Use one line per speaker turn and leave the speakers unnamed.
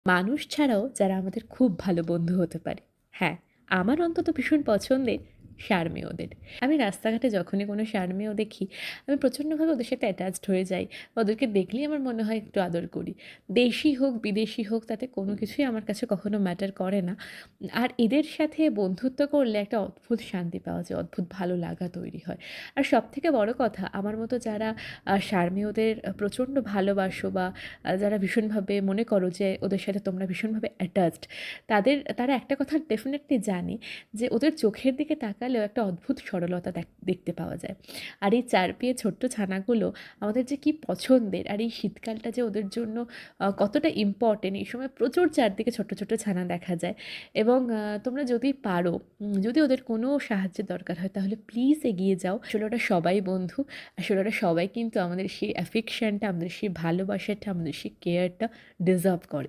মানুষ ছাড়াও যারা আমাদের খুব ভালো বন্ধু হতে পারে। হ্যাঁ, আমার অন্তত ভীষণ পছন্দের ষাঁড়-মেয়েদের। আমি রাস্তাঘাটে যখনই কোনো ষাঁড়-মেয়ে দেখি, আমি প্রচণ্ডভাবে ওদের সাথে অ্যাটাচড হয়ে যাই। বা ওদেরকে দেখলেই আমার মনে হয় একটু আদর করি। দেশি হোক, বিদেশি হোক তাতে কোনো কিছুই আমার কাছে কখনো ম্যাটার করে না। আর এদের সাথে বন্ধুত্ব করলে একটা অদ্ভুত শান্তি পাওয়া যায়, অদ্ভুত ভালো লাগা তৈরি হয়। আর সবথেকে বড় কথা আমার মতো যারা ষাঁড়-মেয়েদের প্রচণ্ড ভালোবাসো বা যারা ভীষণভাবে মনে করো যে ওদের সাথে তোমরা ভীষণভাবে অ্যাটাচড, তারা একটা কথা ডেফিনেটলি জানে যে ওদের চোখের দিকে তাকালেও একটা অদ্ভুত সরলতা দেখতে পাওয়া যায়। আর এই ৪ পেয়ে ছোট্ট ছানাগুলো আমাদের যে কী পছন্দের, আর এই শীতকালটা যে ওদের জন্য কতটা ইম্পর্টেন্ট, এই সময় প্রচুর চারদিকে ছোট্ট, ছোট্ট ছানা দেখা যায়। এবং তোমরা যদি পারো, যদি ওদের কোনো সাহায্যের দরকার হয় তাহলে প্লিজ এগিয়ে যাও। আসলে ওরা সবাই বন্ধু। আসলে ওরা সবাই কিন্তু আমাদের সেই অ্যাফেকশনটা, আমাদের সেই ভালোবাসাটা, আমাদের সেই কেয়ারটা ডিজার্ভ করে।